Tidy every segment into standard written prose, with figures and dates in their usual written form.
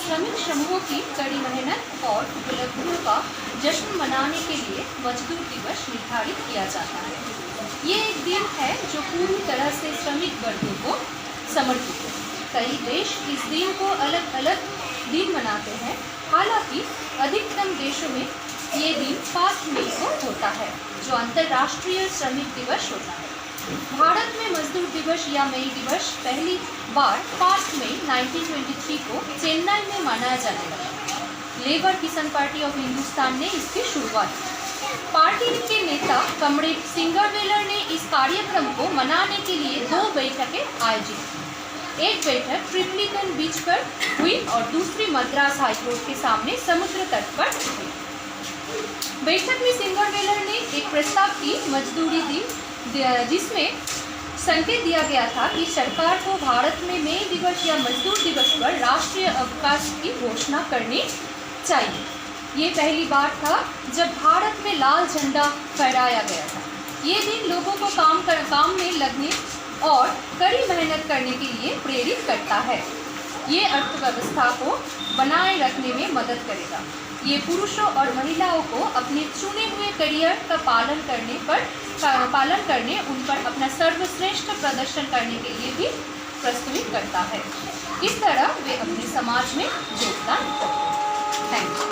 श्रमिक समूहों की कड़ी मेहनत और उपलब्धियों का जश्न मनाने के लिए मजदूर दिवस निर्धारित किया जाता है। ये एक दिन है जो पूरी तरह से श्रमिक वर्गों को समर्पित है। कई देश इस दिन को अलग अलग दिन मनाते हैं। हालांकि अधिकतम देशों में ये दिन 5 मई को होता है, जो अंतर्राष्ट्रीय श्रमिक दिवस होता है। भारत में मजदूर दिवस या मई दिवस पहली बार 5 मई 1923 को चेन्नई में मनाया जाने लगा। लेबर किसान पार्टी ऑफ हिंदुस्तान ने इसकी शुरुआत की। पार्टी के नेता कमरेड सिंगरवेलर ने इस कार्यक्रम को मनाने के लिए 2 बैठकें आयोजित की। एक बैठक ट्रिप्लिकन बीच पर हुई और दूसरी मद्रास हाईकोर्ट के सामने समुद्र तट पर हुई। बैठक में सिंगरवेलर ने एक प्रस्ताव की मजदूरी दिन, जिसमें संकेत दिया गया था कि सरकार को भारत में मई दिवस या मजदूर दिवस पर राष्ट्रीय अवकाश की घोषणा करनी चाहिए। ये पहली बार था जब भारत में लाल झंडा फहराया गया था। ये दिन लोगों को काम में लगने और कड़ी मेहनत करने के लिए प्रेरित करता है। ये अर्थव्यवस्था को बनाए रखने में मदद करेगा। ये पुरुषों और महिलाओं को अपने चुने हुए करियर का पालन करने उन पर अपना सर्वश्रेष्ठ प्रदर्शन करने के लिए भी प्रस्तुत करता है। इस तरह वे अपने समाज में योगदान करते हैं। Thank you.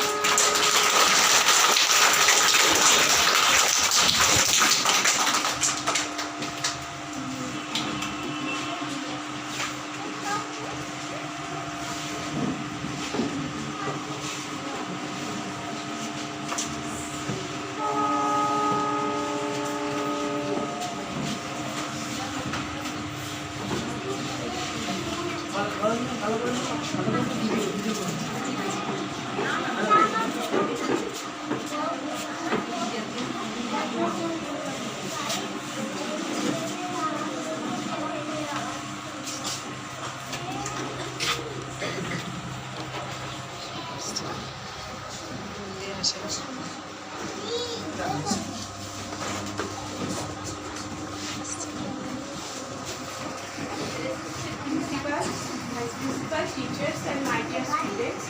Principal, teachers and my dear students,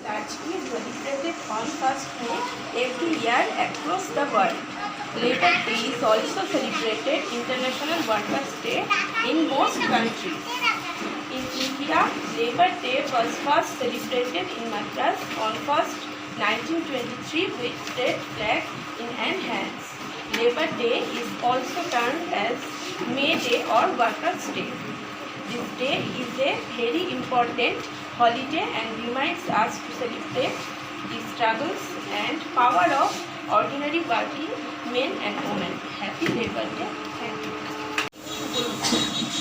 largely celebrated on 1st May year across the world. Labor Day is also celebrated International Workers' Day in most countries. In India, Labor Day was first celebrated in Madras on 1st 1923 with red flag in hands. Labor Day is also termed as May Day or Workers' Day. This day is a very important holiday and reminds us to celebrate the struggles and power of ordinary working men and women. Happy Labor Day. Thank you.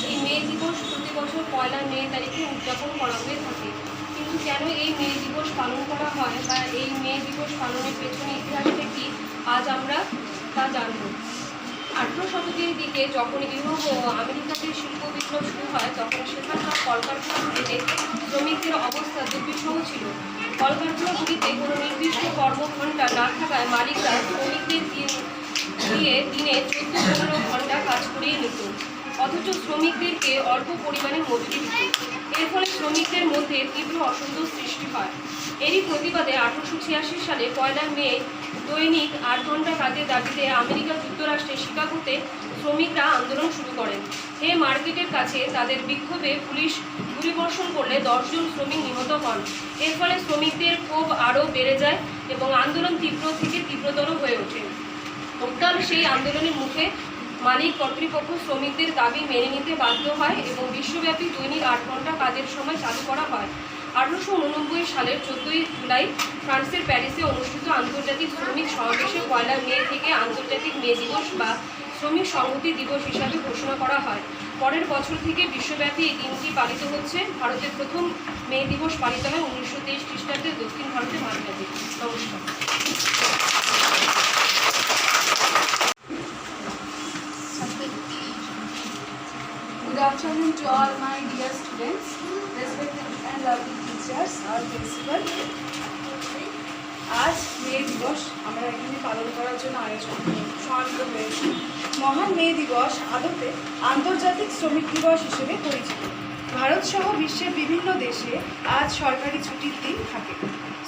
এই মে দিবস প্রতি বছর পয়লা মে তারিখে উদযাপন করা হয়ে থাকে, কিন্তু কেন এই মে দিবস পালন করা হয় বা এই মে দিবস পালনের পেছনে ইতিহাসটা কি আজ আমরা তা জানব। 18 শতকের দিকে যখন ইউরোপ ও আমেরিকাতে শিল্প বিপ্লব শুরু হয়, তখন সেখানকার কলকারখানাগুলিতে শ্রমিকদের অবস্থা দুর্বিষহ ছিল। কলকারখানাগুলিতে কোনো নির্দিষ্ট কর্মঘণ্টা না থাকায় মালিকরা শ্রমিকদের দিয়ে দিনে 14-15 ঘন্টা কাজ করিয়ে নিত, অথচ শ্রমিকদেরকে অল্প পরিমাণে মজুরি দিত। এর ফলে শ্রমিকদের মধ্যে তীব্র অসন্তোষ সৃষ্টি হয়। এরই প্রতিবাদে 1886 সালে পয়লা মে দৈনিক 8 ঘন্টা কাজের দাবিতে আমেরিকা যুক্তরাষ্ট্রের শিকাগোতে শ্রমিকরা আন্দোলন শুরু করেন। হে মার্কেটের কাছে তাদের বিক্ষোভে পুলিশ গুলিবর্ষণ করলে 10 জন শ্রমিক নিহত হন। এর ফলে শ্রমিকদের ক্ষোভ আরও বেড়ে যায় এবং আন্দোলন তীব্র থেকে তীব্রতর হয়ে ওঠে। উত্তাল সেই আন্দোলনের মুখে মালিক কর্তৃপক্ষ শ্রমিকদের দাবি মেনে নিতে বাধ্য হয় এবং বিশ্বব্যাপী দৈনিক 8 ঘন্টা কাজের সময় চালু করা হয়। 1889 সালের 14 জুলাই ফ্রান্সের প্যারিসে অনুষ্ঠিত আন্তর্জাতিক শ্রমিক সমাবেশে পয়লা মে থেকে আন্তর্জাতিক মে দিবস বা শ্রমিক সংহতি দিবস হিসাবে ঘোষণা করা হয়। পরের বছর থেকে বিশ্বব্যাপী এই দিনটি পালিত হচ্ছে। ভারতের প্রথম মে দিবস পালিত হয় 1923 খ্রিস্টাব্দে দক্ষিণ ভারতে মাদ্রাজে। নমস্কার। Good afternoon to all my dear students, respected and lovely teachers, our principal. আজ মে দিবস আমরা এখানে পালন করার জন্য আয়োজন সমাবেত হয়েছি। মহান মে দিবস আদতে আন্তর্জাতিক শ্রমিক দিবস হিসেবে পরিচিত। ভারত সহ বিশ্বের বিভিন্ন দেশে আজ সরকারি ছুটির দিন থাকে।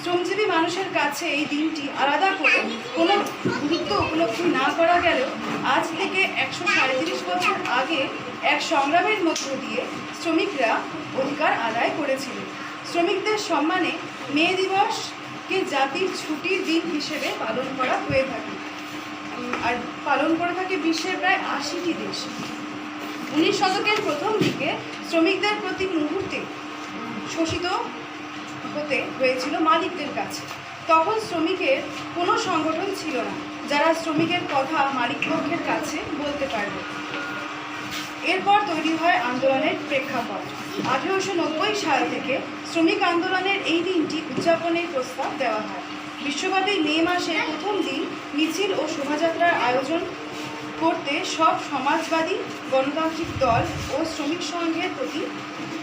শ্রমজীবী মানুষের কাছে এই দিনটি আলাদা করে কোনো গুরুত্ব উপলব্ধি না করা গেলেও আজ থেকে 137 বছর আগে এক সংগ্রামের মধ্য দিয়ে শ্রমিকরা অধিকার আদায় করেছিলেন। শ্রমিকদের সম্মানে মে দিবসকে জাতির ছুটির দিন হিসেবে পালন করা হয়ে থাকে আর পালন করে থাকে বিশ্বের প্রায় 80টি দেশ। 19 শতকের প্রথম দিকে শ্রমিকদের প্রতি মুহূর্তে শোষিত হতে হয়েছিল মালিকদের কাছে। তখন শ্রমিকের কোনো সংগঠন ছিল না যারা শ্রমিকের কথা মালিকপক্ষের কাছে বলতে পারবে। এরপর তৈরি হয় আন্দোলনের প্রেক্ষাপট। 1890 সাল থেকে শ্রমিক আন্দোলনের এই দিনটি উদযাপনের প্রস্তাব দেওয়া হয়। বিশ্বব্যাপী মে মাসের প্রথম দিন মিছিল ও শোভাযাত্রার আয়োজন করতে সব সমাজবাদী গণতান্ত্রিক দল ও শ্রমিক সংঘের প্রতি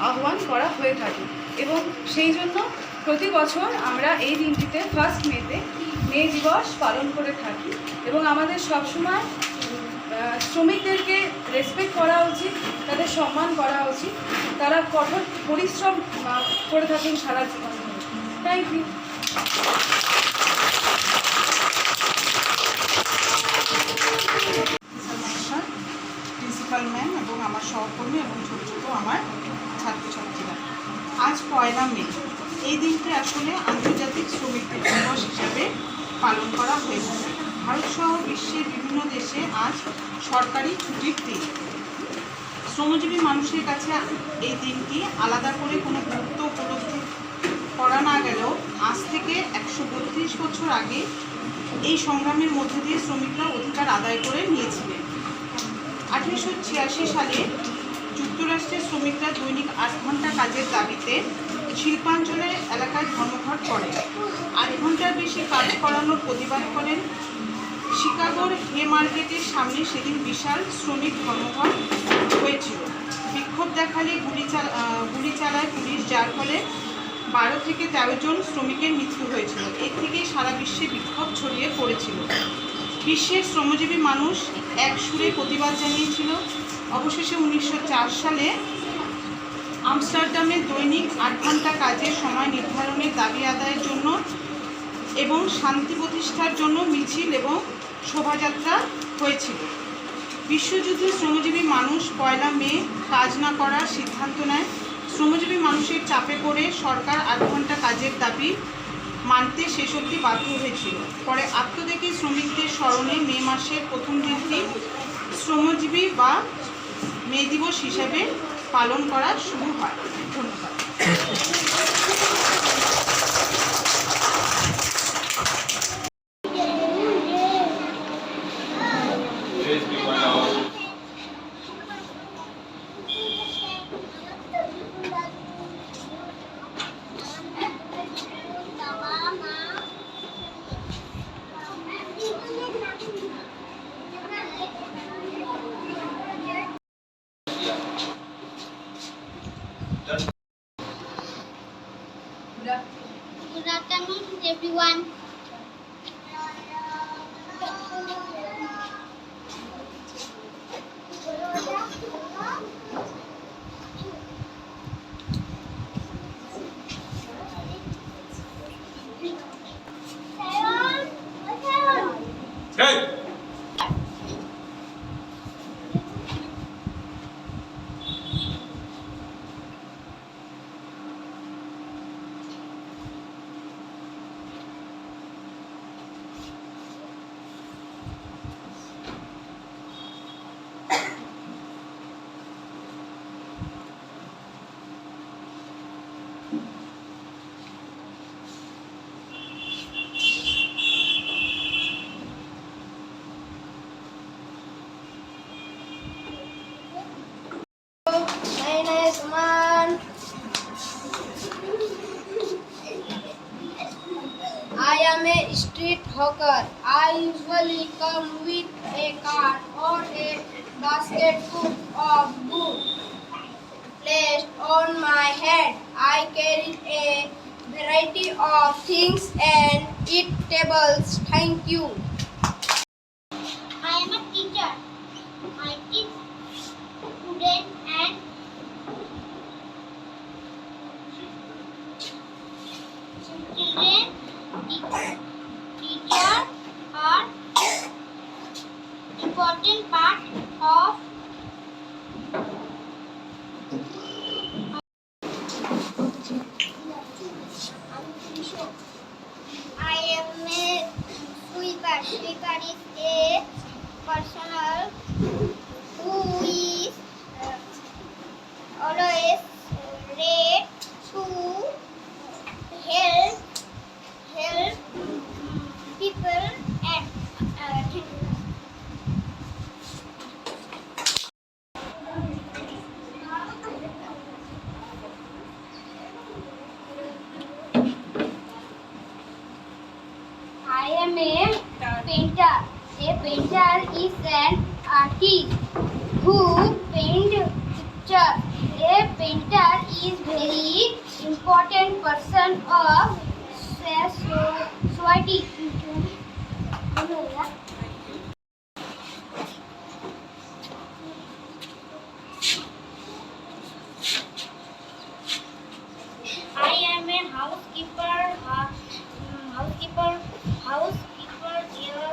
আহ্বান করা হয়ে থাকে এবং সেই জন্য প্রতি বছর আমরা এই দিনটিতে 1 মেতে মে দিবস পালন করে থাকি এবং আমাদের সবসময় শ্রমিকদেরকে রেসপেক্ট করা উচিত, তাদের সম্মান করা উচিত। তারা কঠোর পরিশ্রম করে থাকেন সারা জীবন ধরে। Thank you. প্রিন্সিপাল ম্যাম এবং আমার সহকর্মী এবং ছোট ছোট আমার ছাত্রছাত্রীরা, আজ পয়লা মে এই দিনটি আসলে আন্তর্জাতিক শ্রমিক দিবস হিসাবে পালন করা হয়েছে। ভারতসহ বিশ্বের বিভিন্ন দেশে আজ সরকারি ছুটির দিন। শ্রমজীবী মানুষের কাছে এই দিনটি আলাদা করে কোনো গুরুত্ব উপলব্ধি করা না গেলেও আজ থেকে 132 বছর আগে এই সংগ্রামের মধ্যে দিয়ে শ্রমিকরা অধিকার আদায় করে নিয়েছিলেন। 1886 সালে যুক্তরাষ্ট্রের শ্রমিকরা দৈনিক 8 ঘন্টা কাজের দাবিতে শিল্পাঞ্চলের এলাকায় ধর্মঘট করে 8 ঘন্টার বেশি কাজ করানোর প্রতিবাদ করেন। শিকাগোর হে মার্কেটের সামনে সেদিন বিশাল শ্রমিক ধর্মঘট হয়েছিল। বিক্ষোভ দেখালে গুলি চালায় পুলিশ, যার ফলে 12 থেকে 13 জন শ্রমিকের মৃত্যু হয়েছিল। এর থেকেই সারা বিশ্বে বিক্ষোভ ছড়িয়ে পড়েছিল। বিশ্বের শ্রমজীবী মানুষ এক সুরে প্রতিবাদ জানিয়েছিল। অবশেষে 1904 সালে আমস্টারডামে দৈনিক 8 ঘন্টা কাজের সময় নির্ধারণের দাবি আদায়ের জন্য এবং শান্তি প্রতিষ্ঠার জন্য মিছিল এবং শোভাযাত্রা হয়েছিল। বিশ্বযুদ্ধে শ্রমজীবী মানুষ 1 মে কাজ না করার সিদ্ধান্ত নেয়। শ্রমজীবী মানুষের চাপে পড়ে সরকার 8 ঘন্টা কাজের দাবি মানতে শেষ অবধি বাধ্য হয়েছিল। পরে আত্মত্যাগী শ্রমিকদের স্মরণে মে মাসের প্রথম দিনটি শ্রমজীবী বা মে দিবস হিসেবে পালন করা শুরু হয়। ধন্যবাদ। Good afternoon, everyone. Hey! My name is Umar. I am a street hawker. I usually come with a cart or a basket full of goods placed on my head. I carry a variety of things and eatables. Thank you. I am a teacher. I teach students and children. Teachers are important part of I am a sweeper. Sweeper is a personal who is always ready to help people and thank you. I am a painter. A painter is an artist who paint picture. A painter is very important person of society. I am a housekeeper. Housekeeper is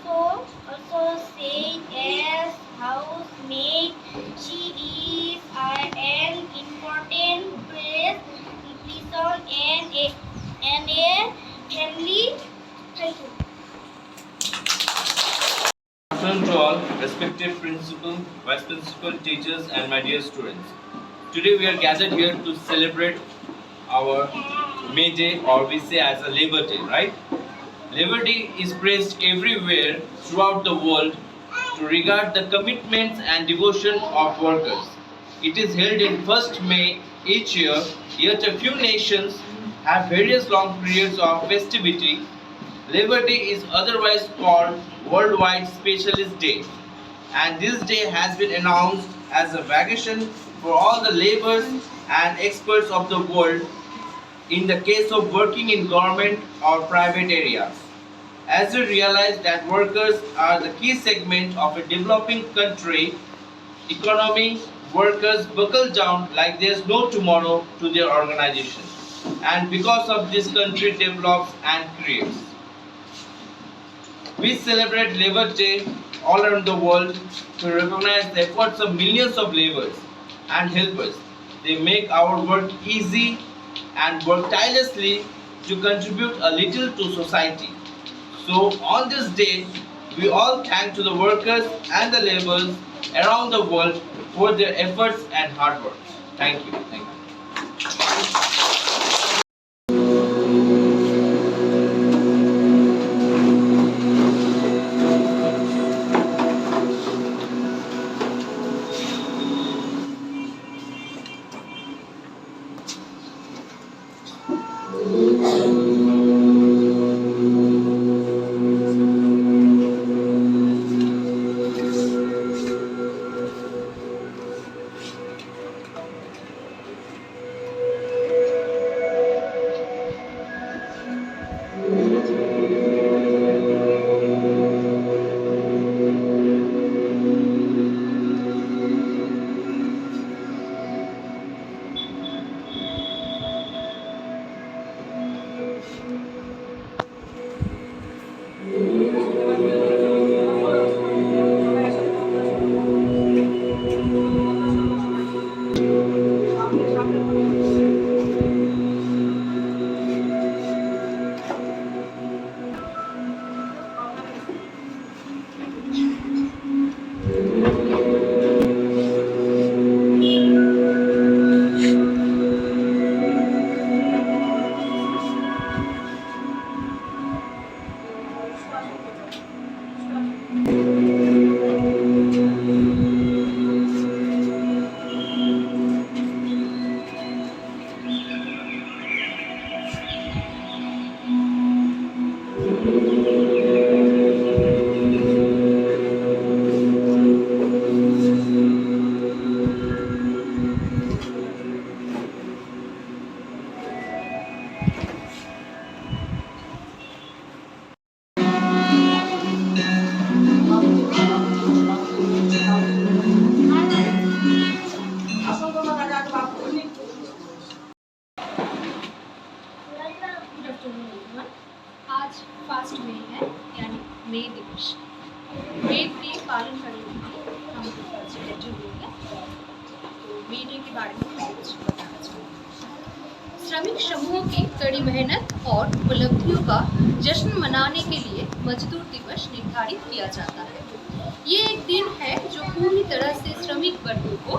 also said as housemaid. She is an important person and a family. Thank you. Good afternoon to all, respected principal, vice principal, teachers, and my dear students. Today we are gathered here to celebrate our May Day, or we say as a Labor Day, right? Labor Day is praised everywhere throughout the world to regard the commitments and devotion of workers. It is held in 1st May each year, yet a few nations have various long periods of festivity. Labor Day is otherwise called Worldwide Specialist Day, and this day has been announced as a vacation for all the laborers and experts of the world in the case of working in government or private areas. As we realize that workers are the key segment of a developing country economy, workers buckle down like there's no tomorrow to their organization. and because of this country develops and creates. We celebrate Labor Day all around the world to recognize the efforts of millions of laborers and helpers. They make our work easy and work tirelessly to contribute a little to society. So on this day, we all thank to the workers and the laborers around the world for their efforts and hard work. Thank you. Thank you. Good afternoon everyone. आज 1 मई है, यानी मई दिवस। मई day पालन करने के लिए हम लोग से बैठे हुए हैं। तो मई डे के बारे में मैं कुछ बताना चाहूँगी। श्रमिक समूहों की कड़ी मेहनत और उपलब्धियों का जश्न मनाने के लिए मजदूर दिवस निर्धारित किया जाता है। ये एक दिन है जो पूरी तरह से श्रमिक वर्गों को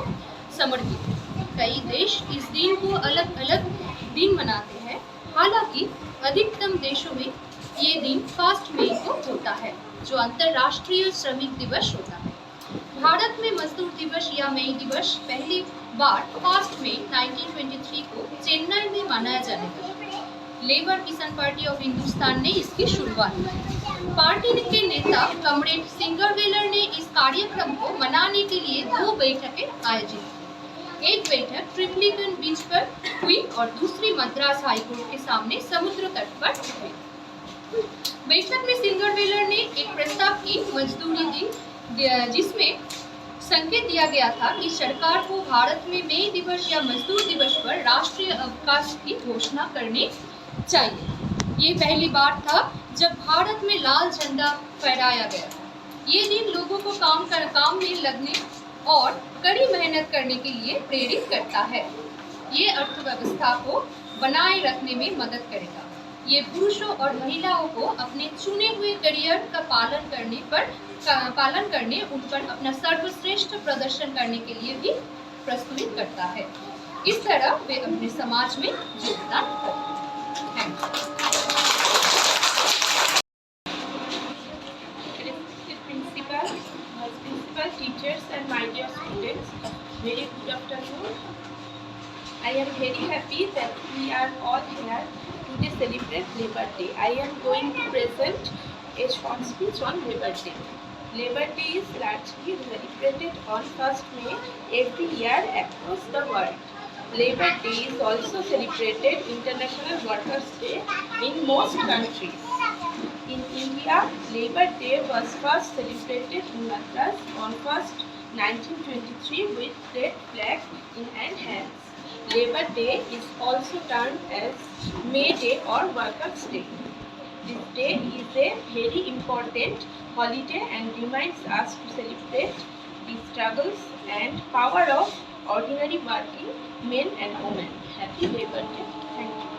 समर्पित है। कई देश इस दिन को अलग अलग दिन मनाते हैं। हालांकि अधिकतम देशों में ये दिन 1 मई को होता है, जो अंतर्राष्ट्रीय श्रमिक दिवस होता है। भारत में मजदूर दिवस या मई दिवस पहली बार 1 मई 1923 को चेन्नई में मनाया जाने लगा। लेबर किसान पार्टी ऑफ हिंदुस्तान ने इसकी शुरुआत की। पार्टी के नेता कमरेड सिंगरवेलर ने इस कार्यक्रम को मनाने के लिए 2 बैठकें आयोजित की। एक बैठक ट्रिप्लिकेन बीच पर हुई और दूसरी मद्रास हाईकोर्ट के सामने समुद्र तट पर हुई। बैठक में सिंगरवेलर ने एक प्रस्ताव की मजदूरी दिन, जिसमें संकेत दिया गया था कि सरकार को भारत में मई दिवस या मजदूर दिवस पर राष्ट्रीय अवकाश की घोषणा करनी चाहिए। ये पहली बार था जब भारत में लाल झंडा फहराया गया था। ये दिन लोगों को काम में लगने और कड़ी मेहनत करने के लिए प्रेरित करता है। ये अर्थव्यवस्था को बनाए रखने में मदद करेगा। ये पुरुषों और महिलाओं को अपने चुने हुए करियर का पालन करने उन पर अपना सर्वश्रेष्ठ प्रदर्शन करने के लिए भी प्रस्तुत करता है। इस तरह वे अपने समाज में योगदान करते हैं। Principal, teachers and my dear students, very good afternoon. I am very happy that we are all here to celebrate Labor Day. I am going to present a short speech on Labor Day. Labor Day is largely celebrated on 1 May every year across the world. Labor Day is also celebrated International Workers' Day in most countries. In India, Labor Day was first celebrated in Madras on 1st 1923 with red flag in hands. Labor Day is also termed as May Day or Workers' Day. This day is a very important holiday and reminds us to celebrate the struggles and power of ordinary working men and women. Happy Labor Day. Thank you.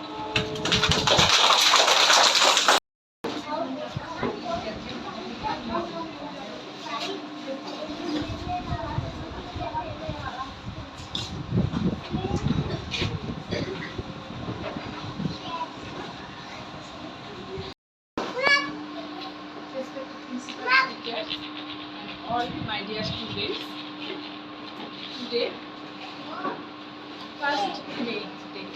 Respected principal teachers and all my dear students, today, 1st May day.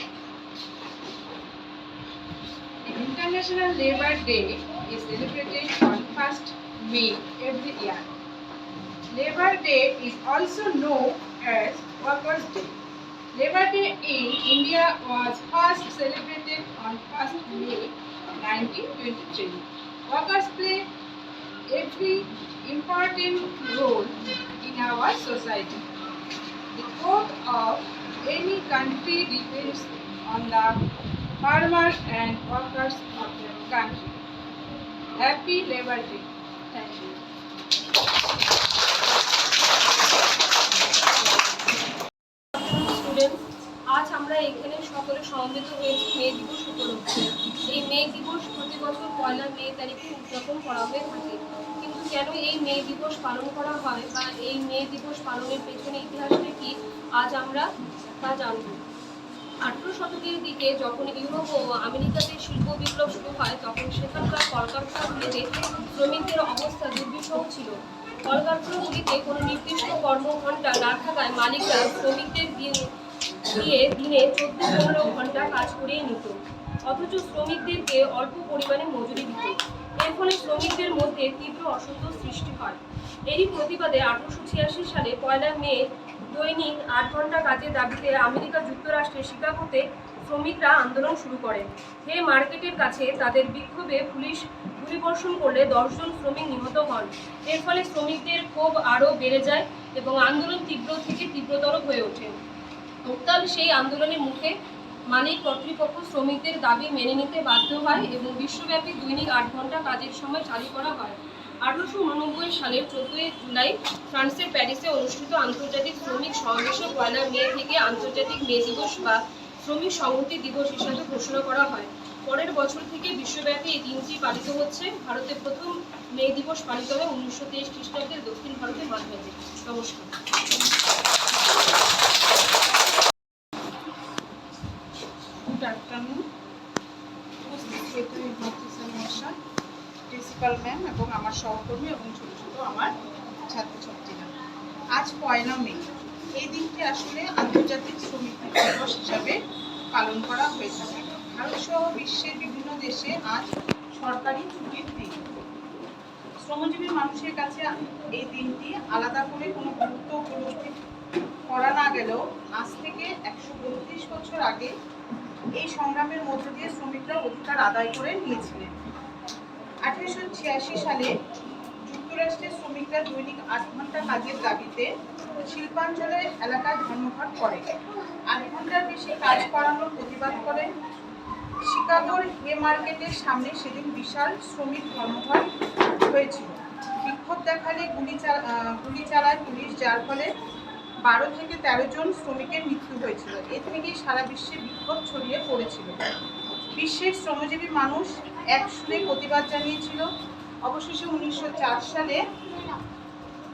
The International Labour Day is celebrated on 1st May every year. Labour Day is also known as Workers' Day. Labour Day in India was first celebrated on 1st May 1923. Workers play a very important role in our society. The growth of any country depends on the farmers and workers of their country. Happy Labor Day. Thank you. Student, আজ আমরা এখানে সকলে সমবেত হয়েছি মে দিবস উপলক্ষে। এই মে দিবস প্রতি বছর 1 মে তারিখে উদযাপন করা হয়ে থাকে। কিন্তু কেন এই মে দিবস পালন করা হয় বা এই মে দিবস পালনের পেছনে ইতিহাসটা কি, আজ আমরা তা জানব। 18 শতকের দিকে যখন ইউরোপ ও আমেরিকাতে শিল্প বিপ্লব শুরু হয়, তখন সেখানকার কলকারখানাগুলিতে শ্রমিকদের অবস্থা দুর্বিষহ ছিল। কলকারখানাগুলিতে কোনো নির্দিষ্ট কর্মঘণ্টা না থাকায় মালিকরা শ্রমিকদের দিনে 14-15 ঘন্টা কাজ করিয়ে নিত, অথচ শ্রমিকদেরকে অল্প পরিমাণে মজুরি দিত। এর ফলে শ্রমিকদের মধ্যে তীব্র অসন্তোষ সৃষ্টি হয়। এরই প্রতিবাদে 1886 সালে 1 মে দৈনিক 8 ঘন্টা কাজের দাবিতে আমেরিকা যুক্তরাষ্ট্রের শিকাগোতে শ্রমিকরা আন্দোলন শুরু করেন। হে মার্কেটের কাছে তাদের বিক্ষোভে পুলিশ গুলিবর্ষণ করলে 10 জন শ্রমিক নিহত হন। এর ফলে শ্রমিকদের ক্ষোভ আরও বেড়ে যায় এবং আন্দোলন তীব্র থেকে তীব্রতর হয়ে ওঠে। উত্তাল সেই আন্দোলনের মুখে মালিক কর্তৃপক্ষ শ্রমিকদের দাবি মেনে নিতে বাধ্য হয় এবং বিশ্বব্যাপী দৈনিক 8 ঘন্টা কাজের সময় চালু করা হয়। 1889 সালের 14 জুলাই ফ্রান্সের প্যারিসে অনুষ্ঠিত আন্তর্জাতিক শ্রমিক সমাবেশে 1 মে থেকে আন্তর্জাতিক মে দিবস বা শ্রমিক সংহতি দিবস হিসাবে ঘোষণা করা হয়। পরের বছর থেকে বিশ্বব্যাপী এই দিনটি পালিত হচ্ছে। ভারতে প্রথম মে দিবস পালিত হয় 1923 খ্রিস্টাব্দের দক্ষিণ ভারতের মাঝামাঝি। নমস্কার। Good afternoon. মশাই, প্রিন্সিপাল ম্যাম এবং আমার সহকর্মী এবং ছোট ছোট আমার ছাত্রছাত্রীরা, আজ 1 মে এই দিনটি আসলে আন্তর্জাতিক শ্রমিক দিবস হিসাবে পালন করা হয়ে থাকে। ভারত সহ বিশ্বের বিভিন্ন দেশে আজ সরকারি ছুটির দিন। শ্রমজীবী মানুষের কাছে এই দিনটি আলাদা করে কোনো গুরুত্ব উপলব্ধি করা না গেলেও আজ থেকে 132 বছর আগে এই সংগ্রামের মধ্য দিয়ে শ্রমিকরা অধিকার আদায় করে নিয়েছিলেন। 1886 সালে যুক্তরাষ্ট্রের শ্রমিকরা দৈনিক 8 ঘন্টা কাজের দাবিতে শিল্পাঞ্চলের এলাকায় ধর্মঘট করে 8 ঘন্টার বেশি কাজ করানোর প্রতিবাদ করেন। শিকাগোর হে মার্কেটের সামনে সেদিন বিশাল শ্রমিক ধর্মঘট হয়েছিল। বিক্ষোভ দেখালে গুলি চালায় পুলিশ, যার ফলে 12 থেকে 13 জন শ্রমিকের মৃত্যু হয়েছিল। এ থেকেই সারা বিশ্বে বিক্ষোভ ছড়িয়ে পড়েছিল। বিশ্বের শ্রমজীবী মানুষ এক সুরে প্রতিবাদ জানিয়েছিল। অবশেষে 1904 সালে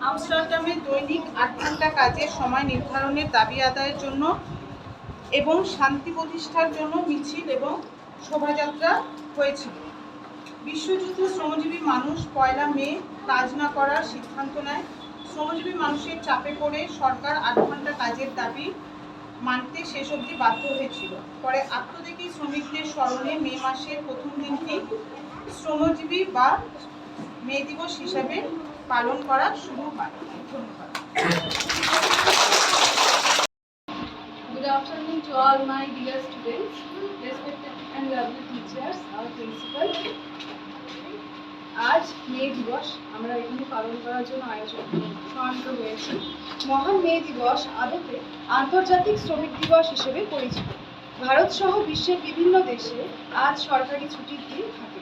আমস্টারডামে দৈনিক 8 ঘন্টা কাজের সময় নির্ধারণের দাবি আদায়ের জন্য এবং শান্তি প্রতিষ্ঠার জন্য মিছিল এবং শোভাযাত্রা হয়েছিল। বিশ্বযুদ্ধে শ্রমজীবী মানুষ 1 মে কাজ না করার সিদ্ধান্ত নেয়। শ্রমজীবী মানুষের চাপে পড়ে সরকার 8 ঘন্টা কাজের দাবি মানতে শেষ অবধি বাধ্য হয়েছিল। পরে আত্মত্যাগী শ্রমিকদের স্মরণে মে মাসের প্রথম দিনটি শ্রমজীবী বা মে দিবস হিসাবে পালন করা শুরু হয়। ধন্যবাদ। Good afternoon to all my dear students, respected and lovely teachers, our principal. আজ মে দিবস আমরা এখানে পালন করার জন্য সমাবেত হয়েছি। মহান মে দিবস আদতে আন্তর্জাতিক শ্রমিক দিবস হিসেবে পরিচিত। ভারত সহ বিশ্বের বিভিন্ন দেশে আজ সরকারি ছুটির দিন থাকে।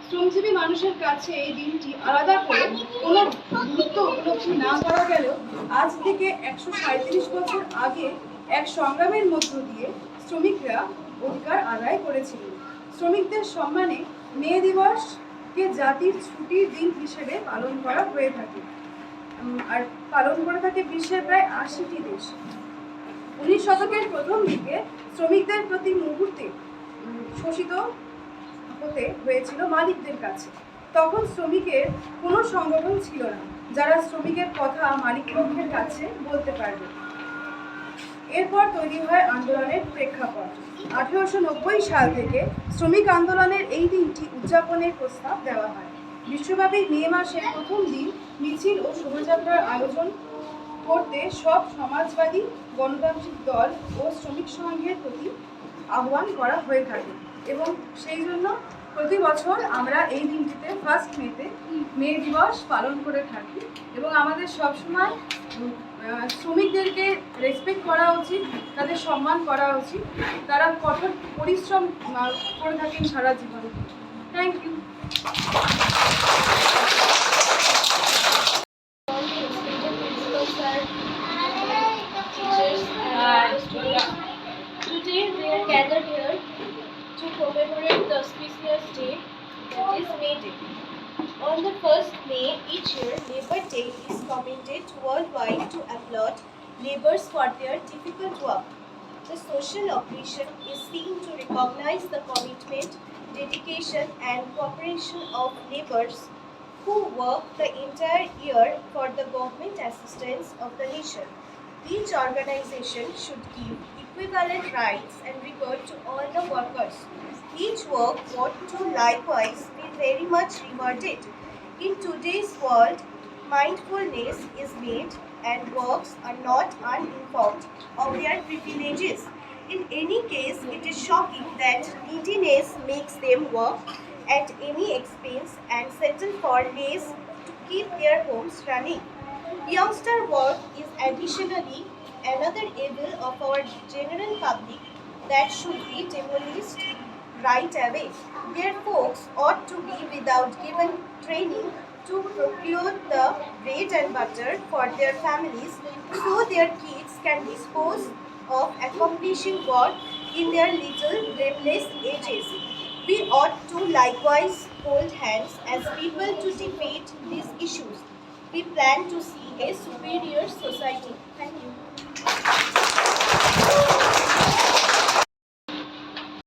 শ্রমজীবী মানুষের কাছে এই দিনটি আলাদা করে কোনো গুরুত্ব উপলব্ধি না করা গেলেও আজ থেকে 137 বছর আগে এক সংগ্রামের মধ্য দিয়ে শ্রমিকরা অধিকার আদায় করেছিলেন। শ্রমিকদের সম্মানে মে দিবসকে জাতির ছুটির দিন হিসেবে পালন করা হয়ে থাকে আর পালন করে থাকে বিশ্বের প্রায় 80টি দেশ। 19 শতকের প্রথম দিকে শ্রমিকদের প্রতি মুহূর্তে শোষিত হতে হয়েছিল মালিকদের কাছে। তখন শ্রমিকের কোনো সংগঠন ছিল না যারা শ্রমিকের কথা মালিকপক্ষের কাছে বলতে পারবে। এরপর তৈরি হয় আন্দোলনের প্রেক্ষাপট। 1890 সাল থেকে শ্রমিক আন্দোলনের এই দিনটি উদযাপনের প্রস্তাব দেওয়া হয়। বিশ্বব্যাপী মে মাসের প্রথম দিন মিছিল ও শোভাযাত্রার আয়োজন করতে সব সমাজবাদী গণতান্ত্রিক দল ও শ্রমিক সংঘের প্রতি আহ্বান করা হয়ে থাকে এবং সেই জন্য প্রতি বছর আমরা এই দিনটিতে ফার্স্ট মেতে মে দিবস পালন করে থাকি এবং আমাদের সবসময় শ্রমিকদেরকে রেসপেক্ট করা উচিত, তাদের সম্মান করা উচিত। তারা কঠোর পরিশ্রম করে থাকেন সারা জীবন। Thank you. Today we are gathered here to commemorate the auspicious day that is May Day. On the 1st May each year, Labour Day is commended worldwide to applaud labourers for their difficult work. The social occasion is seen to recognize the commitment, dedication and cooperation of labourers who work the entire year for the government assistance of the nation. Each organization should give equivalent rights and regard to all the workers. Each work ought to likewise be very much rewarded. In today's world, mindfulness is made and works are not uninformed of their privileges. In any case, it is shocking that neediness makes them work at any expense and settle for less to keep their homes running. Youngster work is additionally another evil of our general public that should be demolished right away. Their folks ought to be without given training to procure the bread and butter for their families so their kids can dispose of accomplishing work in their little blameless ages. We ought to likewise hold hands as people to defeat these issues. We plan to see a